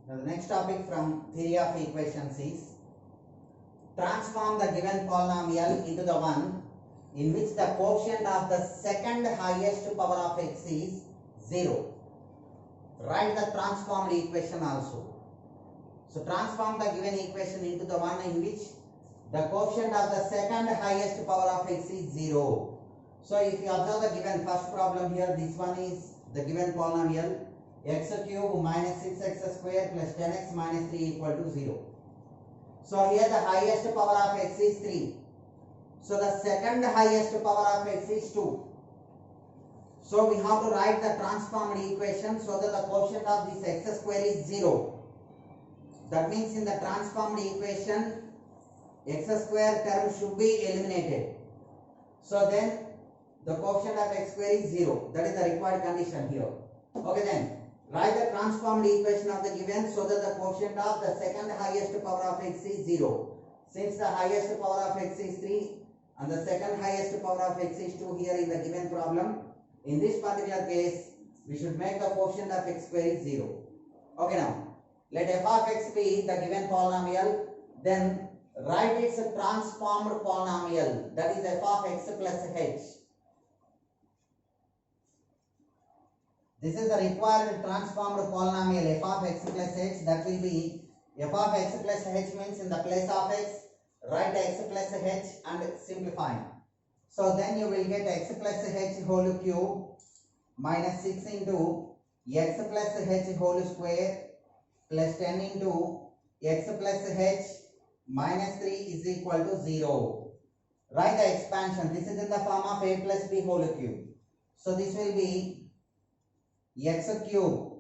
Now the next topic from theory of equations is transform the given polynomial into the one in which the quotient of the second highest power of x is 0. Write the transformed equation also. So transform the given equation into the one in which the quotient of the second highest power of x is 0. So if you observe the given first problem here, this one is the given polynomial x cube minus 6x square plus 10x minus 3 equal to 0. So here the highest power of x is 3. So the second highest power of x is 2. So we have to write the transformed equation so that the quotient of this x square is 0. That means in the transformed equation, x square term should be eliminated. So then the quotient of x square is 0. That is the required condition here. Okay then, write the transformed equation of the given so that the quotient of the second highest power of x is 0. Since the highest power of x is 3 and the second highest power of x is 2 here in the given problem, in this particular case, we should make the quotient of x square is 0. Okay now, let f of x be the given polynomial, then write its transformed polynomial, that is f of x plus h. This is the required transformed polynomial f of x plus h. That will be f of x plus h means in the place of x, write x plus h and simplify. So then you will get x plus h whole cube minus 6 into x plus h whole square plus 10 into x plus h minus 3 is equal to 0. Write the expansion. This is in the form of a plus b whole cube. So this will be x cube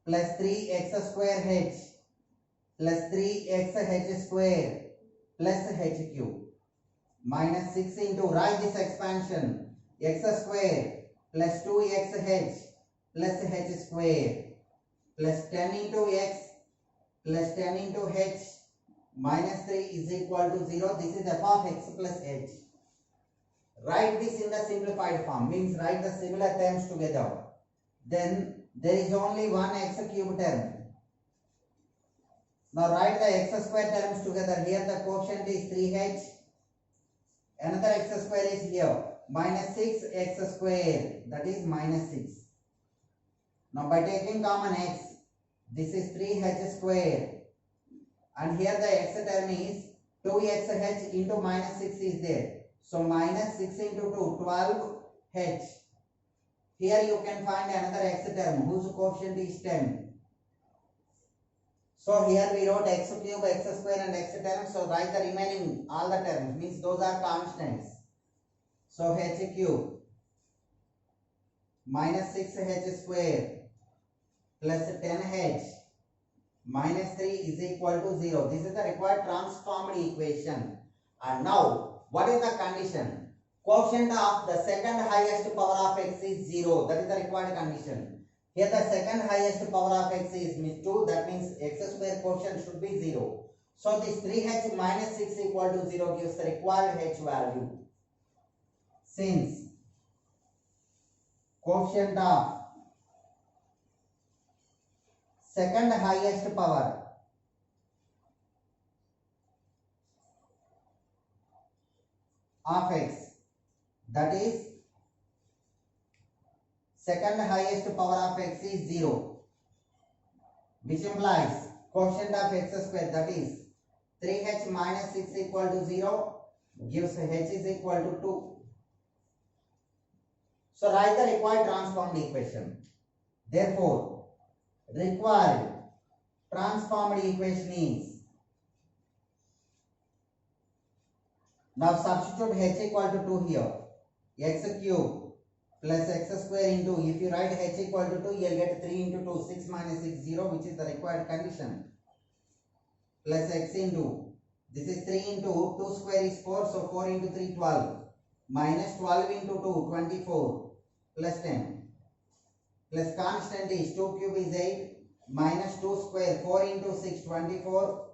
plus 3x square h plus 3x square plus h cube minus 6 into, write this expansion, x square plus 2xh plus h square plus 10 into x plus 10 into h minus 3 is equal to 0. This is f of x plus h. Write this in the simplified form, means write the similar terms together. Then there is only one x cube term. Now write the x square terms together. Here the quotient is 3h. Another x square is here. Minus 6x square. That is minus 6. Now by taking common x, this is 3h square. And here the x term is 2xh into minus 6 is there. So minus 6 into 2, 12h. Here you can find another x term whose quotient is 10. So here we wrote x cube, x square and x term. So write the remaining all the terms, means those are constants. So h cube minus 6h square plus 10h minus 3 is equal to 0. This is the required transformed equation. And now, what is the condition? Quotient of the second highest power of x is 0. That is the required condition. Here the second highest power of x is 2. That means x square quotient should be 0. So this 3h minus 6 equal to 0 gives the required h value. Since quotient of second highest power of x, that is second highest power of x is 0, which implies quotient of x square, that is 3h minus 6 equal to 0, gives h is equal to 2. So write the required transformed equation. Therefore, required transformed equation is, now substitute h equal to 2 here, x cube plus x square into, if you write h equal to 2, you will get 3 into 2, 6 minus 6, 0, which is the required condition, plus x into, this is 3 into 2 square is 4, so 4 into 3, 12, minus 12 into 2, 24, plus 10, plus constant is 2 cube is 8, minus 2 square, 4 into 6, 24,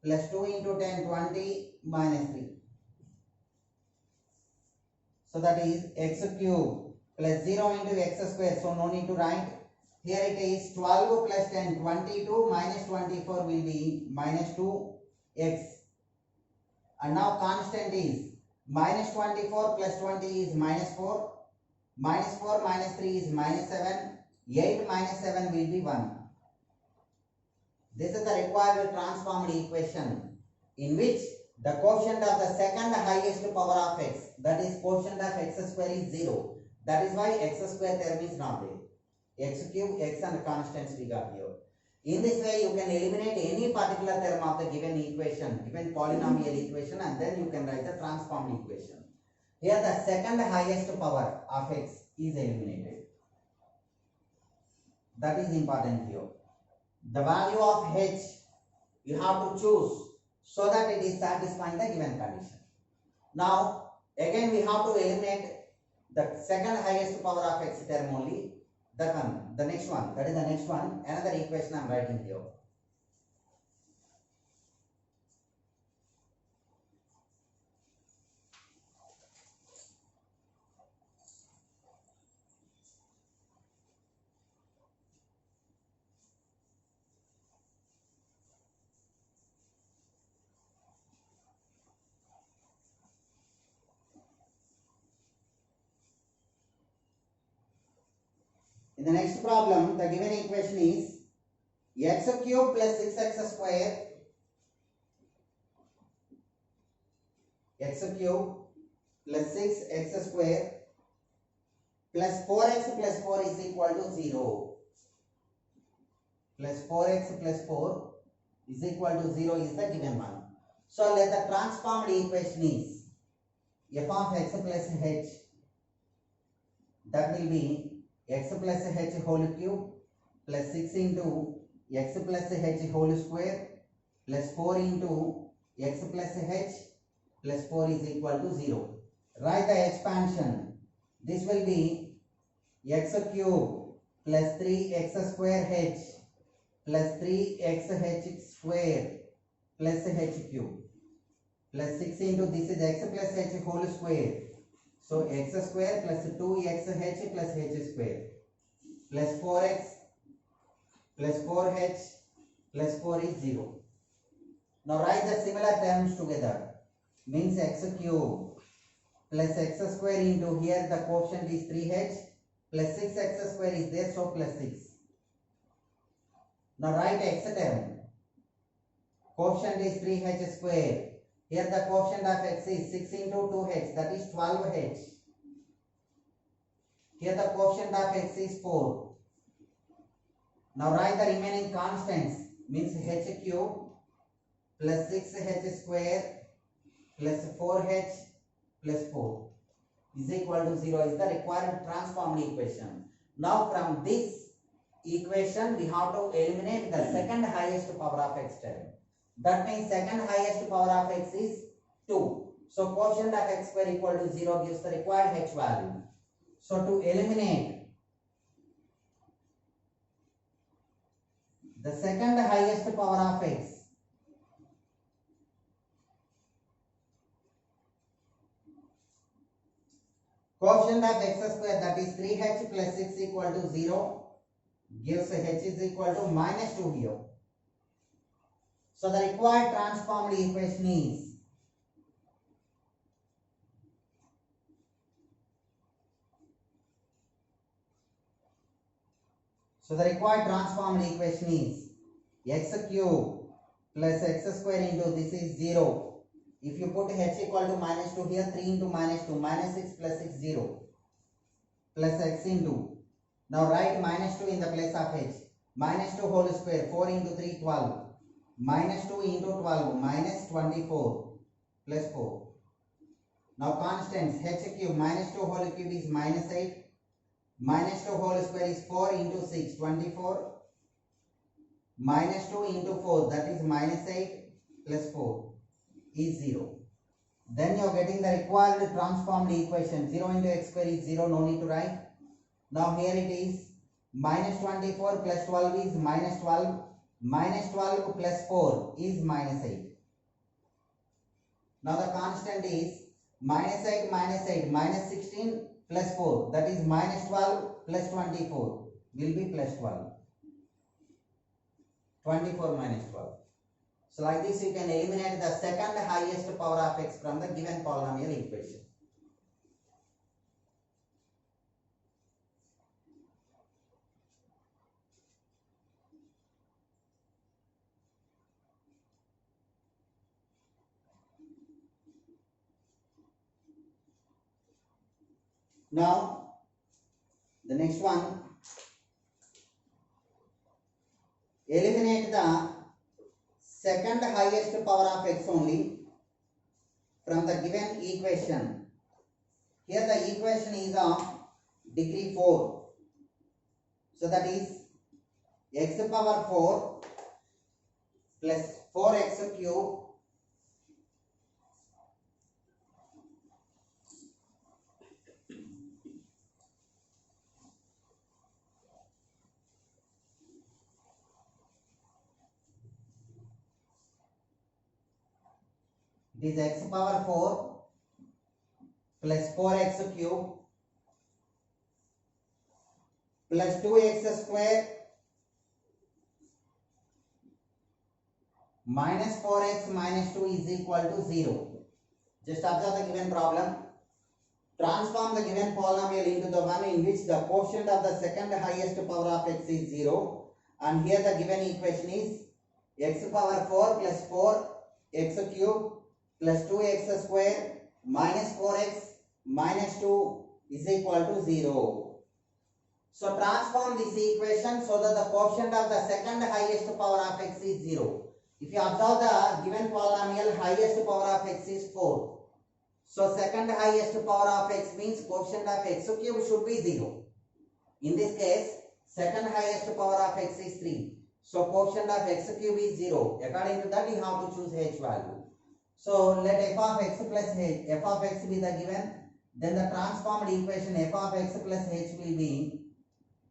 plus 2 into 10, 20, minus 3. So that is x cube plus 0 into x square, so no need to write. Here it is 12 plus 10, 22 minus 24 will be minus 2x. And now constant is minus 24 plus 20 is minus 4. Minus 4 minus 3 is minus 7. 8 minus 7 will be 1. This is the required transformed equation in which the quotient of the second highest power of x, that is quotient of x square, is 0. That is why x square term is not there. X cube, x and constants we got here. In this way you can eliminate any particular term of the given equation, given polynomial equation, and then you can write the transformed equation. Here the second highest power of x is eliminated. That is important here. The value of h you have to choose so that it is satisfying the given condition. Now again we have to eliminate the second highest power of x term only. That one, the next one, that is the next one, another equation I am writing here. In the next problem, the given equation is x cube plus 6x square, x cube plus 6x square plus 4x plus 4 is equal to 0. Plus 4x plus 4 is equal to 0 is the given one. So let the transformed equation is f of x plus h, that will be x plus h whole cube plus 6 into x plus h whole square plus 4 into x plus h plus 4 is equal to 0. Write the expansion. This will be x cube plus 3x square h plus 3xh square plus h cube plus 6 into this is x plus h whole square. So x square plus 2xh plus h square plus 4x plus 4h plus 4 is 0. Now write the similar terms together. Means x cube plus x square into here the quotient is 3h plus 6x square is there, so plus 6. Now write x term. Quotient is 3h square. Here the quotient of x is 6 into 2h, that is 12h. Here the quotient of x is 4. Now write the remaining constants, means h cube plus 6h square plus 4h plus 4 is equal to 0 is the required transformed equation. Now from this equation we have to eliminate the second highest power of x term. That means second highest power of x is 2. So quotient of x square equal to 0 gives the required h value. So to eliminate the second highest power of x, quotient of x square, that is 3h plus 6 equal to 0, gives h is equal to minus 2 here. So the required transformed equation is x cube plus x square into this is 0. If you put h equal to minus 2 here, 3 into minus 2, minus 6 plus 6, 0. Plus x into, now write minus 2 in the place of h. Minus 2 whole square, 4 into 3, 12. Minus 2 into 12, minus 24 plus 4. Now constants, h cube, minus 2 whole cube is minus 8. Minus 2 whole square is 4 into 6, 24. Minus 2 into 4, that is minus 8 plus 4 is 0. Then you are getting the required transformed equation. 0 into x square is 0, no need to write. Now here it is minus 24 plus 12 is minus 12. Minus 12 plus 4 is minus 8. Now the constant is minus 8 minus 8 minus 16 plus 4, that is minus 12 plus 24. will be plus 12. 24 minus 12. So like this you can eliminate the second highest power of x from the given polynomial equation. Now the next one, eliminate the second highest power of x only from the given equation. Here the equation is of degree 4. So that is x power 4 plus 4x cube it is x power 4 plus 4x cube plus 2x square minus 4x minus 2 is equal to 0. Just observe the given problem. Transform the given polynomial into the one in which the quotient of the second highest power of x is 0. And here the given equation is x power 4 plus 4x cube plus 2x square minus 4x minus 2 is equal to 0. So transform this equation so that the quotient of the second highest power of x is 0. If you observe the given polynomial, highest power of x is 4. So second highest power of x means quotient of x cube should be 0. In this case, second highest power of x is 3. So quotient of x cube is 0. According to that, you have to choose h value. So let f of x plus h, f of x be the given. Then the transformed equation f of x plus h will be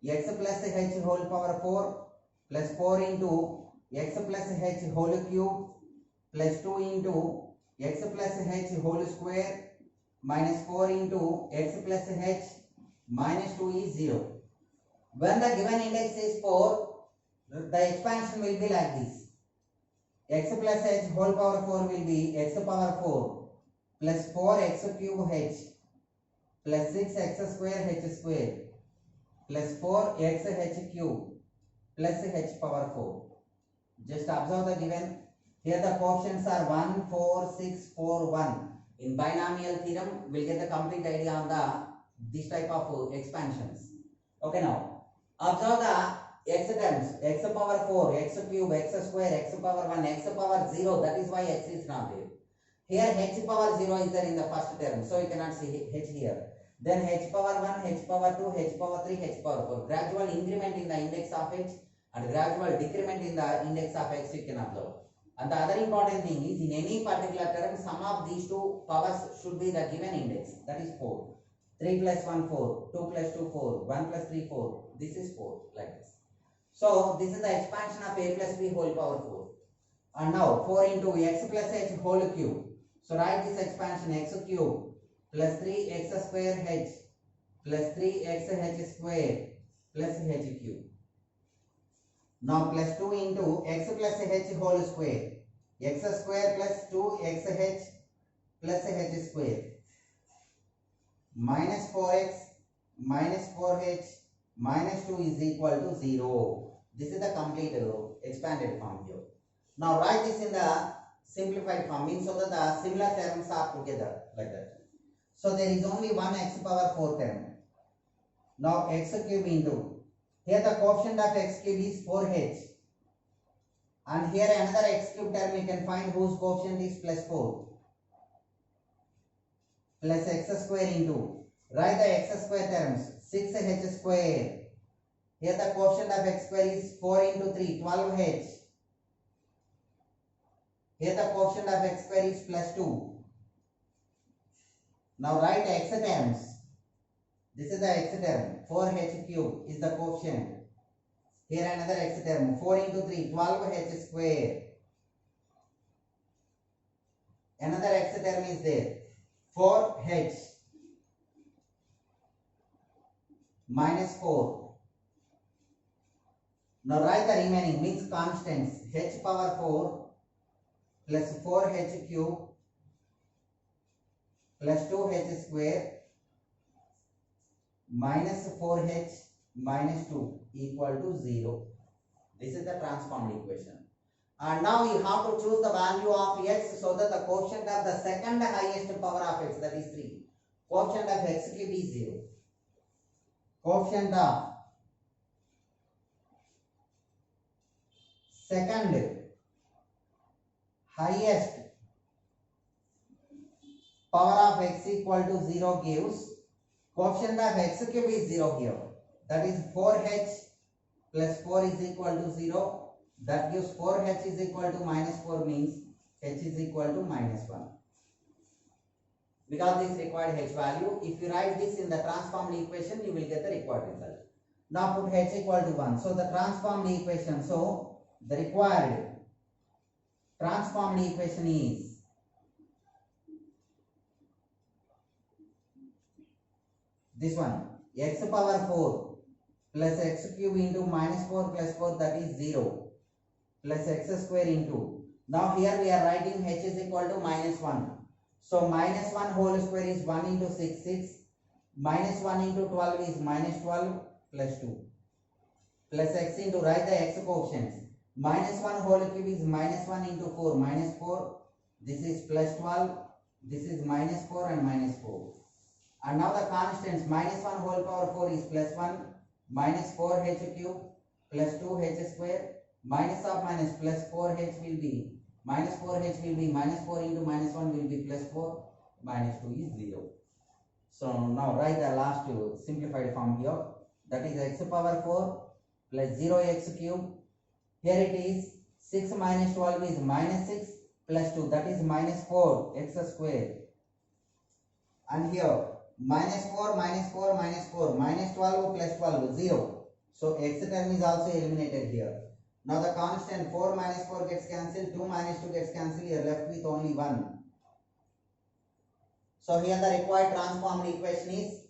x plus h whole power 4 plus 4 into x plus h whole cube plus 2 into x plus h whole square minus 4 into x plus h minus 2 is 0. When the given index is 4, the expansion will be like this. X plus h whole power 4 will be x power 4 plus 4x cube h plus 6x square h square plus 4x h cube plus h power 4. Just observe the given. Here the quotients are 1, 4, 6, 4, 1. In binomial theorem, we'll get the complete idea on this type of expansions. Okay, now observe the x terms, x power 4, x cube, x square, x power 1, x power 0. That is why x is not there. Here h power 0 is there in the first term, so you cannot see h here. Then h power 1, h power 2, h power 3, h power 4. Gradual increment in the index of h and gradual decrement in the index of x you can observe. And the other important thing is, in any particular term, sum of these two powers should be the given index. That is 4. 3 plus 1, 4. 2 plus 2, 4. 1 plus 3, 4. This is 4, like this. So, this is the expansion of a plus b whole power 4. And now, 4 into x plus h whole cube. So, write this expansion x cube plus 3x square h plus 3x h square plus h cube. Now plus 2 into x plus h whole square, x square plus 2xh plus h square minus 4x minus 4h minus 2 is equal to 0. This is the complete expanded form here. Now write this in the simplified form, means so that the similar terms are together like that. So there is only one x power 4 term. Now x cube into, here the quotient of x cube is 4h. And here another x cube term you can find whose quotient is plus 4. Plus x square into, write the x square terms, 6h square. Here the quotient of x square is 4 into 3, 12h. Here the quotient of x square is plus 2. Now write x terms. This is the x term, 4h cube is the quotient. Here another x term, 4 into 3, 12h square. Another x term is there, 4h minus 4. Now write the remaining mixed constants. H power 4 plus 4h cube plus 2h square minus 4h minus 2 equal to 0. This is the transformed equation. And now you have to choose the value of x so that the quotient of the second highest power of x, that is 3. Quotient of x cube is 0. Quotient of second highest power of x equal to 0 gives quotient of x cube is 0 here. That is 4h plus 4 is equal to 0. That gives 4h is equal to minus 4 means h is equal to minus 1. Because this required h value, if you write this in the transformed equation, you will get the required result. Now put h equal to 1. So the transformed equation, so the required transformed equation is this one, x power 4 plus x cube into minus 4 plus 4, that is 0. Plus x square into, now here we are writing h is equal to minus 1. So minus 1 whole square is 1 into 6, 6. Minus 1 into 12 is minus 12 plus 2. Plus x into, write the x coefficients. Minus 1 whole cube is minus 1 into 4, minus 4. This is plus 12. This is minus 4 and minus 4. And now the constants, minus 1 whole power 4 is plus 1. Minus 4h cube plus 2h square. Minus of minus plus 4h will be minus 4h will be minus 4 into minus 1 will be plus 4, minus 2 is 0. So now write the last simplified form here, that is x power 4 plus 0x cube. Here it is 6 minus 12 is minus 6 plus 2, that is minus 4 x square. And here minus 4 minus 4 minus 4 minus 12 plus 12 0. So x term is also eliminated here. Now the constant 4 minus 4 gets cancelled, 2 minus 2 gets cancelled, you are left with only 1. So here the required transformed equation is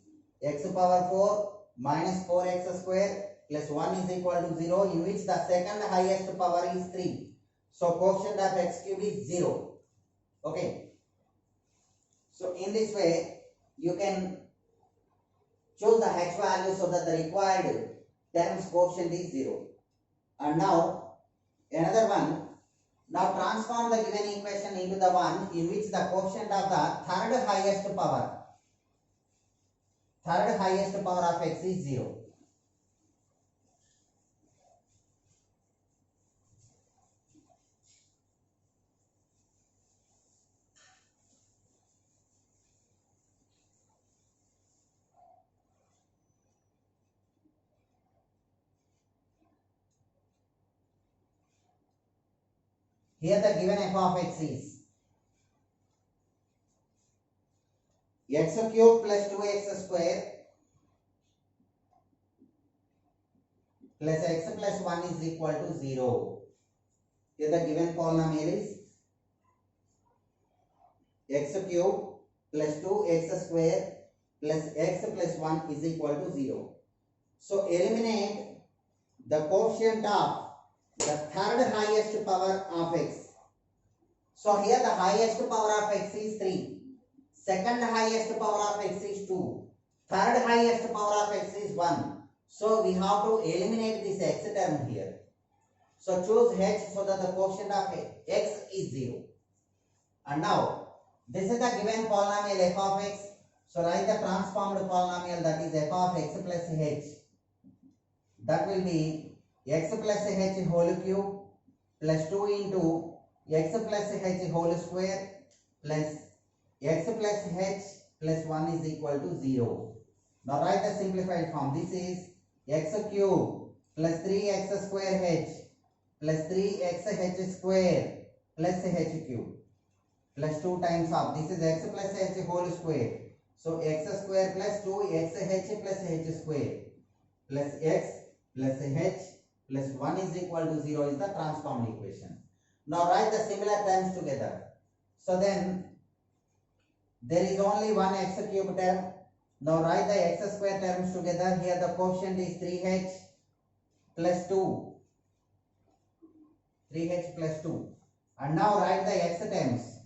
x power 4 minus 4x square plus 1 is equal to 0, in which the second highest power is 3. So quotient of x cube is 0. Okay. So in this way you can choose the h value so that the required term's quotient is 0. And now another one, now transform the given equation into the one in which the quotient of the third highest power of x is 0. Here the given f of x is x cube plus 2x square plus x plus 1 is equal to 0. Here the given polynomial is x cube plus 2x square plus x plus 1 is equal to 0. So eliminate the quotient of the third highest power of x. So here the highest power of x is 3. Second highest power of x is 2. Third highest power of x is 1. So we have to eliminate this x term here. So choose h so that the quotient of x is 0. And now this is the given polynomial f of x. So write the transformed polynomial, that is f of x plus h. That will be x plus h whole cube plus 2 into x plus h whole square plus x plus h plus 1 is equal to 0. Now write the simplified form. This is x cube plus 3x square h plus 3xh square plus h cube plus 2 times of, this is x plus h whole square. So x square plus 2xh plus h square plus x plus h plus 1 is equal to 0 is the transformed equation. Now write the similar terms together. So then there is only one x cube term. Now write the x square terms together. Here the quotient is 3h plus 2 3h plus 2. And now write the x terms.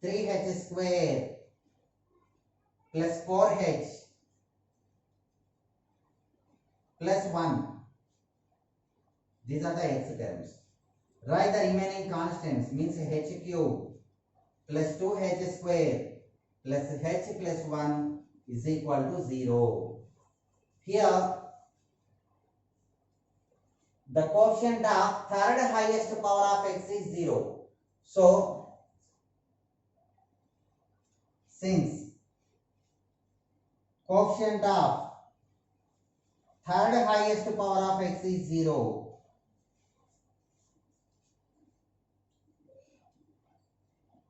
3h square plus 4h plus 1. These are the x terms. Write the remaining constants, means h cube plus 2h square plus h plus 1 is equal to 0. Here, the quotient of third highest power of x is 0. So, since quotient of third highest power of x is 0,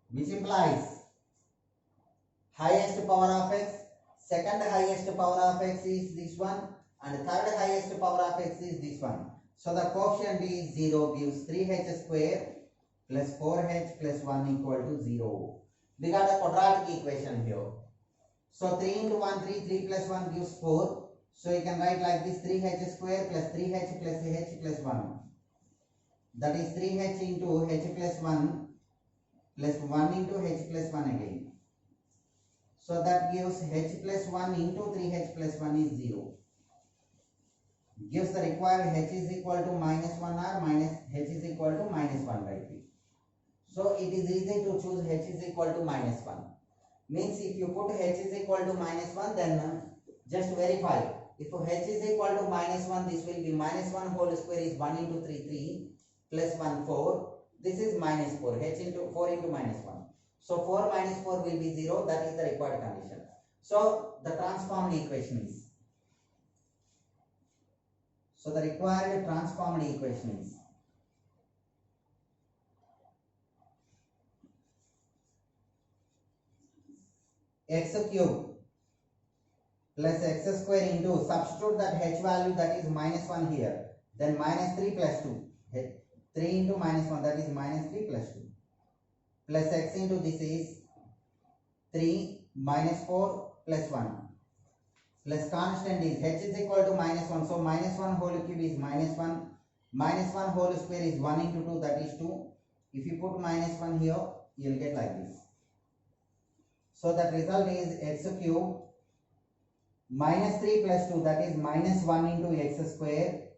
which implies highest power of x, second highest power of x is this one, and third highest power of x is this one. So the quotient is 0, gives 3h square plus 4h plus 1 equal to 0. We got a quadratic equation here. So 3 into 1, 3, 3 plus 1 gives 4. So you can write like this, 3h square plus 3h plus h plus 1. That is 3h into h plus 1 plus 1 into h plus 1 again. So that gives h plus 1 into 3h plus 1 is 0. Gives the required h is equal to minus 1 or minus h is equal to minus 1 by 3. So it is easy to choose h is equal to minus 1. Means if you put h is equal to minus 1, then just verify. If h is equal to minus 1, this will be minus 1 whole square is 1 into 3, 3 plus 1, 4. This is minus 4, h into 4 into minus 1. So 4 minus 4 will be 0, that is the required condition. So the transformed equation is. So the required transformed equation is x cube plus x square into, substitute that h value, that is minus 1 here, then minus 3 plus 2, 3 into minus 1, that is minus 3 plus 2, plus x into this is 3 minus 4 plus 1, plus constant is h is equal to minus 1, so minus 1 whole cube is minus 1, minus 1 whole square is 1 into 2, that is 2. If you put minus 1 here, you will get like this. So that result is x cube minus 3 plus 2, that is minus 1 into x square,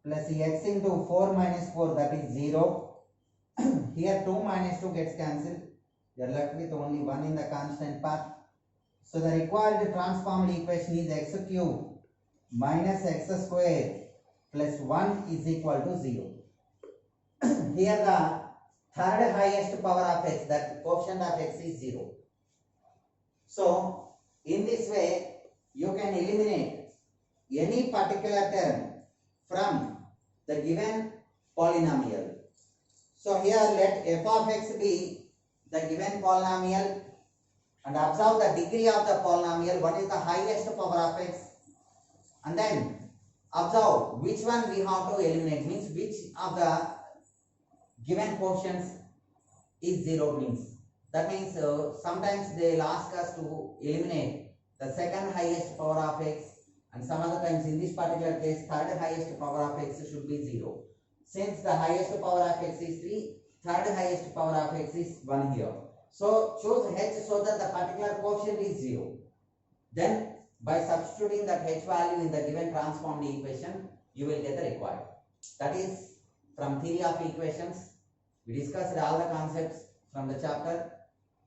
plus x into 4 minus 4, that is 0. Here 2 minus 2 gets cancelled. You are left with only 1 in the constant part. So the required transformed equation is x cube minus x square plus 1 is equal to 0. Here the third highest power of x, that quotient of x is 0. So in this way you can eliminate any particular term from the given polynomial. So here let f of x be the given polynomial and observe the degree of the polynomial, what is the highest power of x, and then observe which one we have to eliminate, means which of the given quotients is 0 means. That means sometimes they will ask us to eliminate the second highest power of x, and some other times in this particular case third highest power of x should be 0. Since the highest power of x is 3, third highest power of x is 1 here. So choose h so that the particular quotient is 0. Then by substituting that h value in the given transformed equation, you will get the required. That is from theory of equations. We discussed all the concepts from the chapter.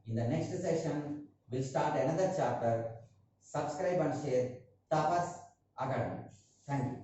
In the next session, we'll start another chapter. Subscribe and share Tapas Academy. Thank you.